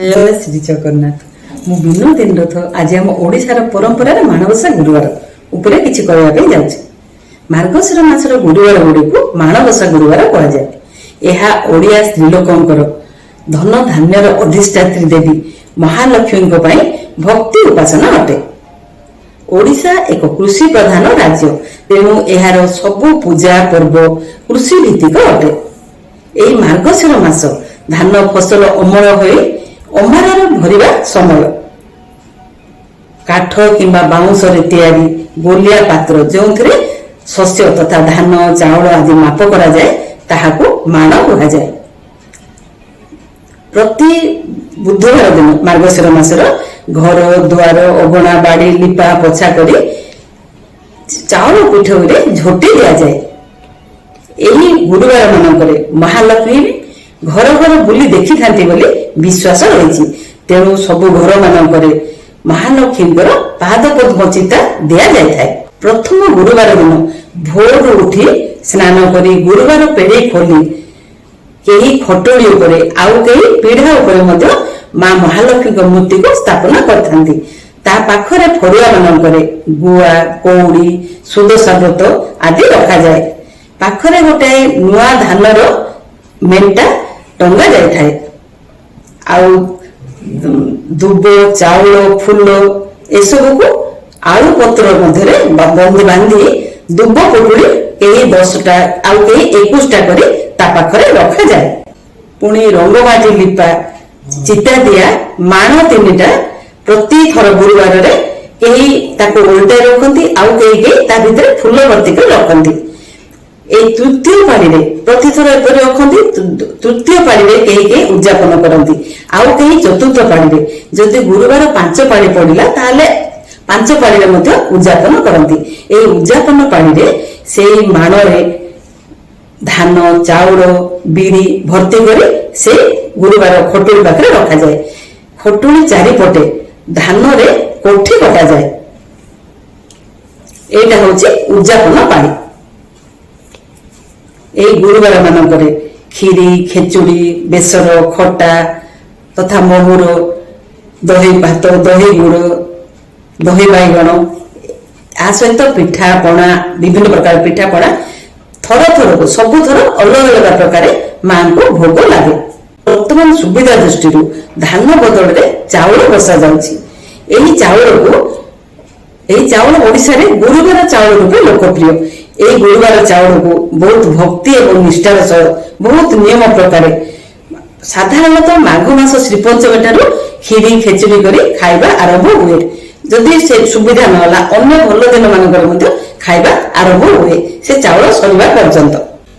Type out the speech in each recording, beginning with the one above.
जय श्री जगन्नाथ। मु विनोदिन रथ आज आम ओडिशार परंपरा माणबसा गुरुवार उपरे किछि कहबा पे जाउछि। मार्गशीर मासर गुरुवार गुडी को माणबसा गुरुवार कहा जाय। एहा ओडिया स्त्री लोकंकर धन धान्यर अधिष्ठात्री देवी महालक्ष्मी को पई भक्ति उपासना अटे। ओडिशा एक कृषि प्रधान राज्य, तेणु एहार सबु पूजा पर्व कृषि भित्तिक अटे। एही मार्गशीर मास धान फसल अमल होई अमारार भरिबा समय काठ किंबा बाउंस रे तैयारी गोलिया पात्र जोंथरे शस्य तथा धान चाउल आदि माप करा जाए ताहाको माण कहा जाए। प्रति बुधवार दिन मार्गशीर मासर घर द्वार अगणा बाड़ी लिपा पोछा करी चाउल पिठौरे झोटी दिया जाए। एही गुरुवार मानकरे महालक्ष्मी घर घर बुली देखि थांती बोली विश्वास रही। तेणु सबु घर मानकरे महालक्ष्मी पाद पद्म चिता दिया जाए। प्रथम गुरुवार दिन भोर उठी स्नान करी गुरुवार पेड़ी खोली कई खटोली उपरे आउ कई पीढ़ा उपरे मध्य मां महालक्ष्मी मूर्ति को स्थापना करथांती। ता पाखरे फरुआ मानकरे गुआ कौड़ी सुदशा व्रत आदि रखा जाए। पाखरे गोटे नुआ धानर मेंटा टंगा जाए थाए। आउ दुब चाउल फूल एसबू को आलू पत्र मध्य बंदी बांधी दुब पुटुड़ी कई 10टा आउ कई 21टा करी ता पाखरे रखा जाए। पुणी रंगबाजी लिपा चिता दिया माण 3टा प्रति थर गुरुवार रे कई ताको उल्टा रखती आउ कई कई ता भितर फूल भर्ती कर रखती। तृतीय पाड़ी रे प्रति थर एपरि रखती। तृतीय पाड़ी रे कई कई उद्यापन करती आउ कई चतुर्थ पाड़ी रे जदि गुरुवार 5 पाड़ी पड़िला ताले 5 पाड़ी रे मध्य उद्यापन करती। एई उद्यापन पाड़ी रे सेई माण रे धान चाउल बिरी भर्ती करी से गुरुवार खटोली पाखरे रखा जाए। खटोली चारिपटे धान रे कोठी कटा जाए। एटा होची उद्यापन पाड़ी। एई गुरुवार मानकरे खीरी खेचुड़ी बेसर खटा तथा महुर दही भात दही गुड़ दही बैगण आ सहित पिठा पणा विभिन्न प्रकार पिठा पणा थर थर को सबु थर अलग अलग प्रकार मां को भोग लगे। वर्तमान सुविधा दृष्टि धान बदल रे चाउल बसा जाउछि। एही चाउल ओडिशा रे गुरुवार चाउल रूपे लोकप्रिय। एही गुरुवार चाउल को बहुत भक्ति एवं निष्ठार सह बहुत नियम प्रकार साधारणतः माघ मास श्रीपंचमी ठारू खीरी खेचुड़ी करी खाइबा आरंभ हुए। जदि से सुविधा नहला अन्य भल दिन मानकर मध्य खाइबा आरंभ हुए से चाउल सरिबा पर्यंत।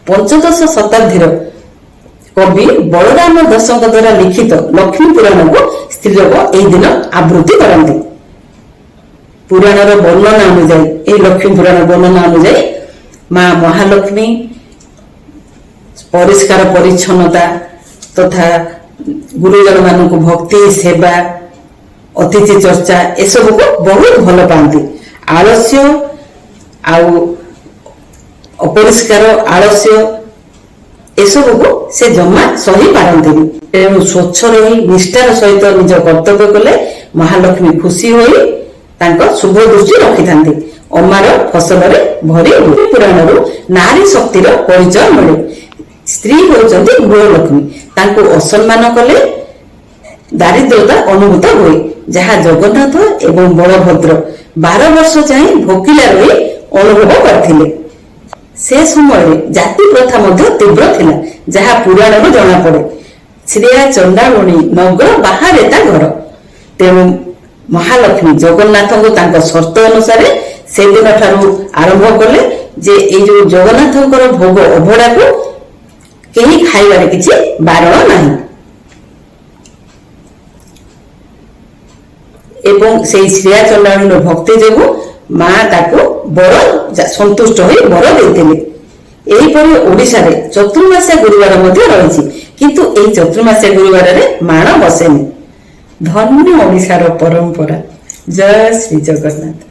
पंचदश शताब्दीर कवि बलराम दासଙ୍କ द्वारा लिखित लक्ष्मी पुराण को स्त्री लोक एही दिन आवृत्ति करती। पुराणर वर्णना अनुसार एही लक्ष्मी पुराण वर्णना अनुसार मां महालक्ष्मी परिष्कार परिच्छन्नता तथा गुरुजन मान भक्ति सेवा अतिथि चर्चा एसबू को बहुत भल पाती। आलस्य आउ अपरिष्कार आलस्य एसबू को से जमा सही पारती। तेणु स्वच्छ रही निष्ठार सहित निज कर्तव्य कले महालक्ष्मी खुशी होई तांको शुभ दृष्टि रखि थांती। अमार फसल भरी हुए। पुराणरू नारी शक्तिर परिचय मिले। स्त्री होचंती गृहलक्ष्मी। तांको असम्मान कले दारिद्रता अनुभूत हुए, जहाँ जगन्नाथ एवं बलभद्र 12 वर्ष जाए भोकिला रही अनुभव करथिले। से समय जाति प्रथा मध्य तीव्र थिला, जहाँ पुराणरू जना पड़े। श्रेया चंडालुणी नगर बाहर ता घर। तेणु महालक्ष्मी जगन्नाथ को तांको शर्त अनुसार से दिन ठारू आरंभ कले जे ए जो जगन्नाथंकर भोग अभड़ा को कहीं खाइबार किछि बारण नाही। एवं से श्रेया चंडालुर भक्ति जोगु मां ताको बर संतुष्ट होई बर देथिले। एहीपरि ओडिशा रे चतुर्मास्या गुरुवार मध्ये रहिछि, किंतु एही चतुर्मास्या गुरुवार रे माण बसेनि। धन्य ओडिशार परंपरा। जय श्री जगन्नाथ।